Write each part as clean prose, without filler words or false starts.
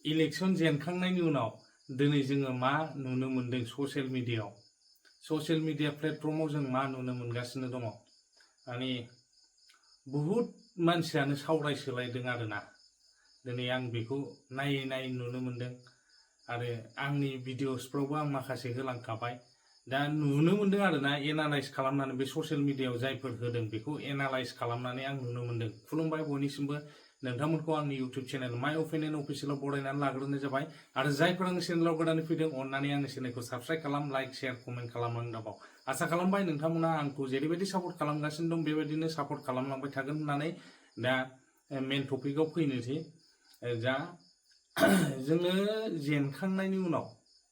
election जेनखांनायनि उनाव दिनै जोङो मा नुनो मोनदों ससियेल मिडिया प्लेटफर्माव जों मा नुनो मोनगासिनो दङ माने बहुद मानसियानो सावरायसोलायदों आरोना दिनै आं बेखौ नायै नुनो मोनदों आरो आंनि भिडिअसफ्रावबो आं माखासे होलांखाबाय दा नुनो मोनदों आरोना एनालाइज खालामनानै बे ससियेल मिडियायाव जायफोर होदों बेखौ एनालाइज खालामनानै आं नुनो मोनदों खुलुमबाय बयनिसिमबो नोंथांमोनखौ आंनि इउटिउब चेनेल माय अपिनियन अफिसियेलाव बरायनानै लाग्रोनाय जाबाय आरो जायफोर आंनि चेनेलाव गोदानै फैदों अननानै आंनि चेनेलखौ साबस्क्राइब खालाम लाइक शेयार कमेन्ट खालामनानै दाबाव आसा खालामबाय नोंथांमोना आंखौ जेरैबायदि सापर्ट खालामगासिनो दं बेबायदिनो सापर्ट खालामलांबाय थागोन होननानै दा मेन टपिकआव फैनोसै दा जोङो जेनखांनायनि उनाव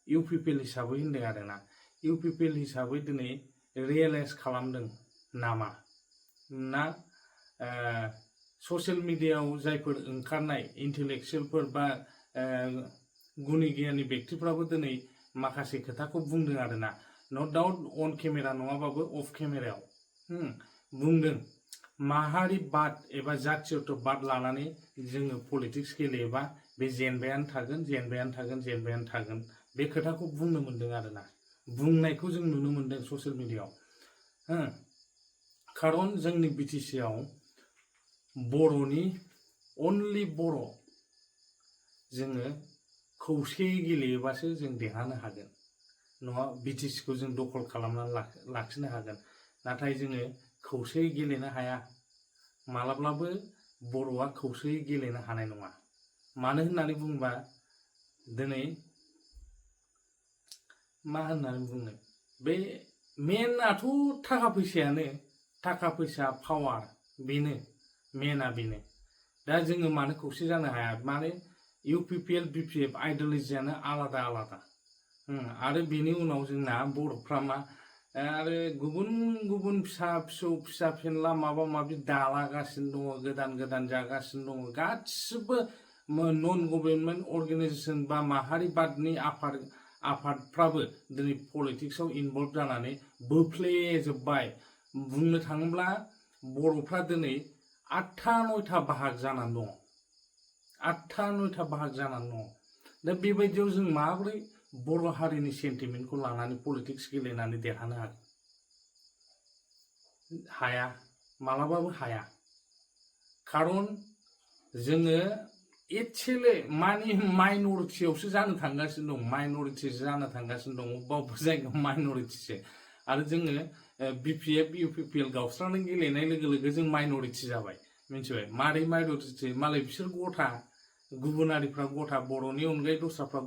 इउपिपिएल हिसाबै होनदों आरोना इउपिपिएल हिसाबै दिनै रियेलाइज खालामदों नामा ना ससियेल मिडियायाव जायफोर ओंखारनाय इन्टेलेक्सुयेलफोर बा गुनि गियानि व्यक्तिफ्राबो दिनै माखासे खोथाखौ बुंदों आरोना नट डाउट अन केमेरा नङाबाबो अफ केमेरायाव बुंदों माहारिबाद एबा जातीयताबाद लानानै जोङो पलिटिक्स गेलेयोबा बे जेनबायानो थागोन बे खोथाखौ बुंनो मोनदों आरोना बुंनायखौ जों नुनो मोनदों ससियेल मिडियायाव खारन जोंनि बिटिसिआव बर'नि अनलि बर' जोङो खौसेयै गेलेयोबासो जों देरहानो हागोन नङा बिटिसिखौ जों दखल खालामनानै लाखिनो हागोन नाथाय जोङो खौसेयै गेलेनो हाया मालाब्लाबो बर'आ खौसेयै गेलेनो हानाय नङा मानो होननानै बुङोबा दिनै मा होननानै बुंनो बे मेनआथ' थाखा फैसा पावार बेनो मेनआ बेनो दा जोङो मानो खौसे जानो हाया माने इउपिपिएल बिपिएफ आइडिय'लजियानो आलादा आरो बेनि उनाव जोंना बर'फ्रा मा आरो गुबुन फिसा फेनला माबा माबि दालागासिनो दङ गोदान जागासिनो दङ गासिबो नन गभर्नमेन्ट अर्गानाइजेसन बा माहारिबादनि आफादफ्राबो दिनै पलिटिक्सआव इनभल्भ जानानै बोफ्लेजोब्बाय बुंनो थाङोब्ला बर'फ्रा दिनै 8-9 बाहाग जानानै दङ 8-9 बाहाग जानानै दङ दा बेबायदियाव जों माबोरै बर' हारिनि सेन्टिमेन्टखौ लानानै पलिटिक्स गेलेनानै देरहानो हाया मालाबाबो हाया खारन जोङो एसेले माने माइनरिटियावसो जानो थांगासिनो दं अबेबा जायगायाव माइनरिटिसो आरो जोङो बिपिएफ इउपिपिएल गावस्रानानै गेलेनाय लोगो जों माइनरिटि जाबाय मिथिबाय मारै माइनरिटि मालाय बिसोर गथा गुबुनारिफ्रा गथा बर'नि अनगायै दस्राफ्रा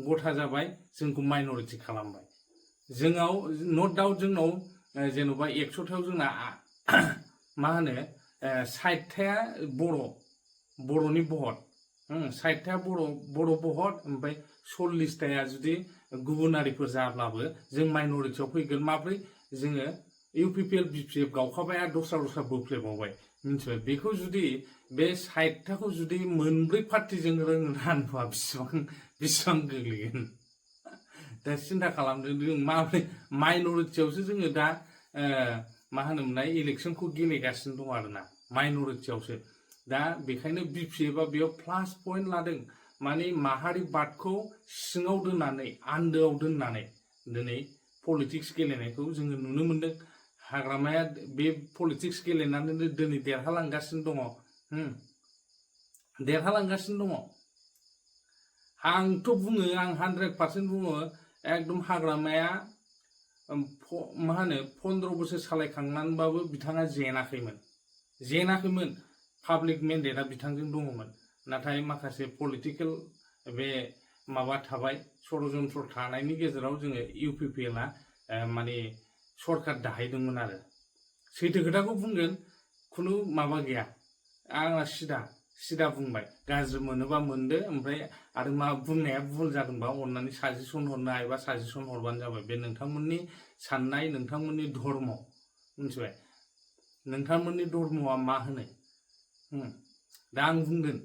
गथा जाबाय जोंखौ माइनरिटि खालामबाय जोंनाव नट डाउट जोंनाव जेन'बा 100थायाव जोंना मा होनो 60थाया बर'नि भट 60थाया बर' भट ओमफ्राय 40थाया जुदि गुबुनारिफोर जाब्लाबो जों माइनरिटियाव फैगोन माब्रै जोङो इउपिपिएल बिपिएफ गावखाबाय आरो दस्रा बोफ्लेबावबाय मिथिबाय बेखौ जुदि बे 60थाखौ जुदि मोनब्रै पार्टिजों रानबा बेसेबां गोग्लैगोन दा सिन्था खालामदों जों माब्रै माइनरिटियावसो जोङो दा मा होनोमोनलाय इलेक्सनखौ गेलेगासिनो दं आरोना माइनरिटियावसो दा बेखायनो बिपिएफआ बेयाव प्लास पइन्ट लादों माने माहारिबादखौ सिङाव दोननानै आन्दोआव दोननानै दिनै पलिटिक्स गेलेनायखौ जोङो नुनो मोनदों हाग्रामाया बे पलिटिक्स गेलेनानै दिनै देरहालांगासिनो दङ आंथ' बुङो आं 100% बुङो एकदम हाग्रामाया मा होनो 15 बोसोर सालायखांनानैबाबो बिथाङा जेनाखैमोन पाब्लिक मेन्डेटआ बिथांजों दङमोन नाथाय माखासे पलिटिकेल बे माबा थाबाय षड़यन्त्र थानायनि गेजेराव जोङो इउपिपिएलआ माने सरकार दाहायदोंमोन आरो सैथो खोथाखौ बुंगोन खुनु माबा गैया आंना सिदा बुंबाय गाज्रि मोनोबा मोनदो ओमफ्राय आरो मा बुंनाया भुल जादोंबा अननानै साजेसन हरनो हायोबा साजेसन हरबानो जाबाय बे नोंथांमोननि साननाय नोंथांमोननि धर्म मिथिबाय नोंथांमोननि धर्मआ मा होनो दा आं बुंगोन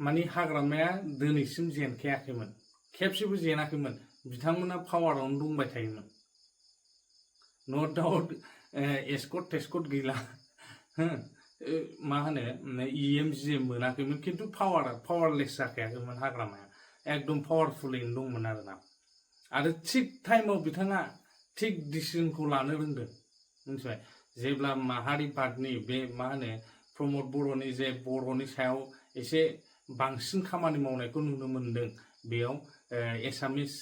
माने हाग्रामाया दिनैसिम जेनखायाखैमोन खेबसेबो जेनाखैमोन बिथांमोना पावारावनो दंबाय थायोमोन नो डाउट एस्कट टेस्कट गैला मा होनो EMGM मोनाखैमोन खिन्थु पावारलेस जाखायाखैमोन हाग्रामाया एकदम पावारफुलैनो दंमोन आरोना आरो थिग टाइमाव बिथाङा थिग डिसिजनखौ लानो रोंदों मिथिबाय जेब्ला माहारिबादनि बे मा होनो प्रमद बर'नि जे बर'नि सायाव एसे बांसिन खामानि मावनायखौ नुनो मोनदों बेयाव एसामिस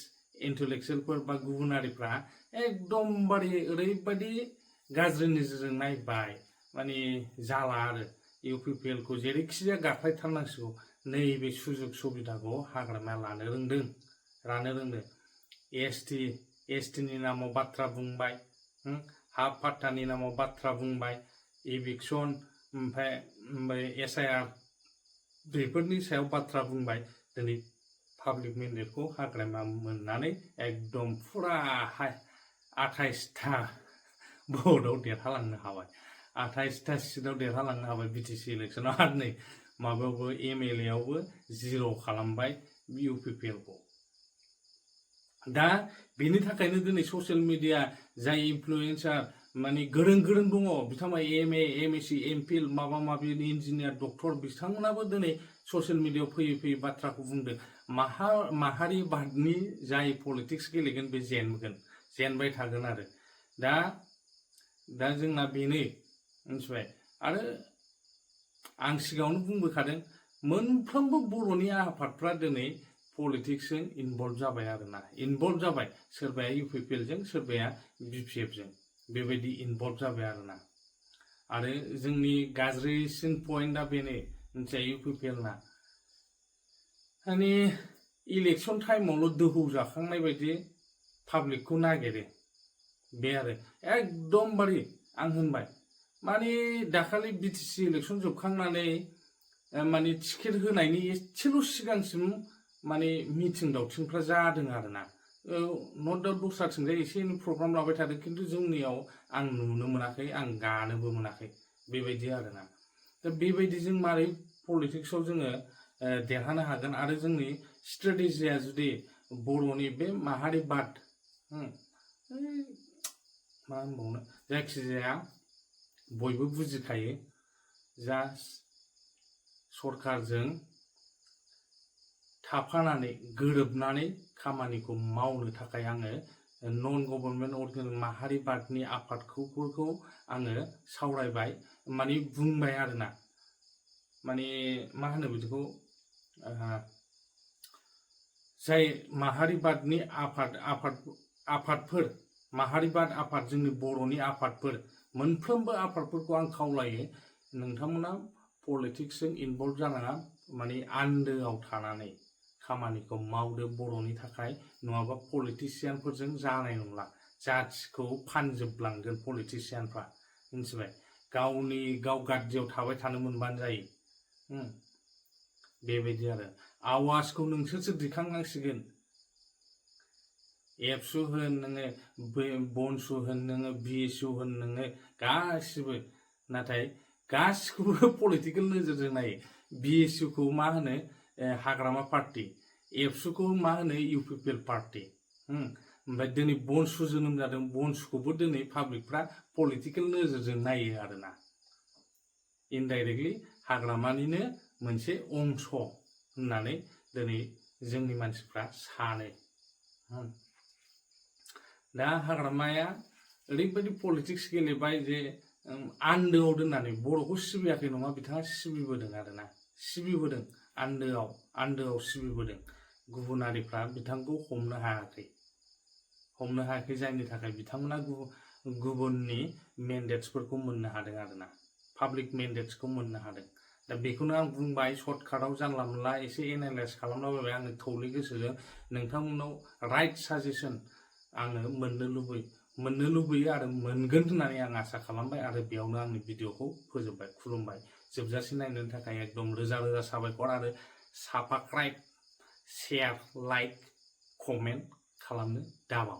इन्टेलेक्सुयेलफोर बा गुबुनारिफ्रा एकदमबारे ओरैबायदि गाज्रि नोजोरजों नायबाय माने जाला आरो UPPL खौ जेरैखिजाया गाख्लायथारनांसिगौ नैबे सुजुग सुबिदाखौ हाग्रामाया लानो रोंदों ST नि नामाव बाथ्रा बुंबाय हा पाट्टानि नामाव बाथ्रा बुंबाय इभिक्सन ओमफ्राय SIR बेफोरनि सायाव बाथ्रा बुंबाय दिनै पाब्लिक मेन्डेटखौ हाग्रामाया मोननानै एकदम फुरा 28टा भटआव देरहालांनो हाबाय 28टा सिटआव देरहालांनो हाबाय BTC इलेक्सनाव आरो नै माबायावबो MLA आवबो 0 खालामबाय UPPL खौ दा बेनि थाखायनो दिनै ससियेल मिडिया जाय इनफ्लुएन्सार माने गोरों दङ बिथांमोना MA MSc MPhil माबा माबि इन्जिनियार डक्टर बिथांमोनाबो दिनै ससियेल मिडियायाव फैयै बाथ्राखौ बुंदों माहारिबादनि जाय पलिटिक्स गेलेगोन बे जेनबाय थागोन आरो दा जोंना बेनो मिथिबाय आरो आं सिगाङावनो बुंबोखादों मोनफ्रोमबो बर'नि आफादफ्रा दिनै पलिटिक्सजों इनभल्भ जाबाय आरोना इनभल्भ जाबाय सोरबाया UPPL जों सोरबाया BPF जों बेबायदि इनभल्भ जाबाय आरोना आरो जोंनि गाज्रिसिन पइन्टआ बेनो मोनसे UPPL ना माने इलेक्सन टाइमावल' दोहौ जाखांनाय बायदि पाब्लिकखौ नागिरो बे आरो एकदमबारे आं होनबाय माने दाखालि BTC इलेक्सन जोबखांनानै माने टिकेट होनायनि एसेल' सिगांसिम माने मिटिं दावथिंफ्रा जादों आरोना नट डाउट दस्राथिंजाय एसे एनै प्रग्राम लाबाय थादों खिन्थु जोंनियाव आं नुनो मोनाखै आं गानोबो मोनाखै बेबायदि आरोना दा बेबायदिजों मारै पलिटिक्सआव जोङो देरहानो हागोन आरो जोंनि स्ट्रेटेजिया जुदि बर'नि बे माहारिबाद मा होनबावनो जायखिजाया बयबो बुजिखायो जास्ट सरकारजों थाफानानै गोरोबनानै खामानिखौ मावनो थाखाय आङो नन गभर्नमेन्ट अर्गान माहारिबादनि आफादफोरखौ आङो सावरायबाय माने बुंबाय आरोना माने मा होनो बिदिखौ जाय माहारिबादनि आफादफोर माहारिबाद आफाद जोंनि बर'नि आफादफोर मोनफ्रोमबो आफादफोरखौ आं खावलायो नोंथांमोना पलिटिक्सजों इनभल्भ जानाङा माने आन्दोआव थानानै खामानिखौ मावदो बर'नि थाखाय नङाबा पलिटिशियानफोरजों जानाय नंला जाथिखौ फानजोबलांगोन पलिटिशियानफ्रा मिथिबाय गाव गाद्दियाव थाबाय थानो मोनबानो जायो बेबायदि आरो आवाजखौ नोंसोरसो दिखांनांसिगोन एबसु होन नोङो बनसु होन नोङो BSU होन नोङो गासिबो नाथाय गासिखौबो पलिटिकेल नोजोरजों नायो BSU खौ मा होनो हाग्रामा पार्टी एबसुखौ मा होनो UPPL पार्टी ओमफ्राय दिनै बनसु जोनोम जादों बनसुखौबो दिनै पाब्लिकफ्रा पलिटिकेल नोजोरजों नायो आरोना इनडाइरेक्टलि हाग्रामानिनो मोनसे अंश होननानै दिनै जोंनि मानसिफ्रा सानो दा हाग्रामाया ओरैबायदि पलिटिक्स गेलेबाय जे आन्दोआव दोननानै बर'खौ सिबियाखै नङा बिथाङा सिबिबोदों आरोना सिबिबोदों आन्दोआव सिबिबोदों गुबुनारिफ्रा बिथांखौ हमनो हायाखै जायनि थाखाय बिथांमोना गुबुननि मेन्डेट्सफोरखौ मोननो हादों आरोना पाब्लिक मेन्डेट्सखौ मोननो हादों दा बेखौनो आं बुंबाय सर्टकाटाव जानला मोनला एसे एनालाइज खालामलाबायबाय आङो थौले गोसोजों नोंथांमोननाव राइट साजेसन आङो मोननो लुबैयो आरो मोनगोन होननानै आं आसा खालामबाय आरो बेयावनो आंनि भिडिअखौ फोजोबबाय खुलुमबाय जोबजासिम नायनायनि थाखाय एकदम रोजा साबायखर आरो साबस्क्राइब शेयार लाइक कमेन्ट खालामनो दाबाव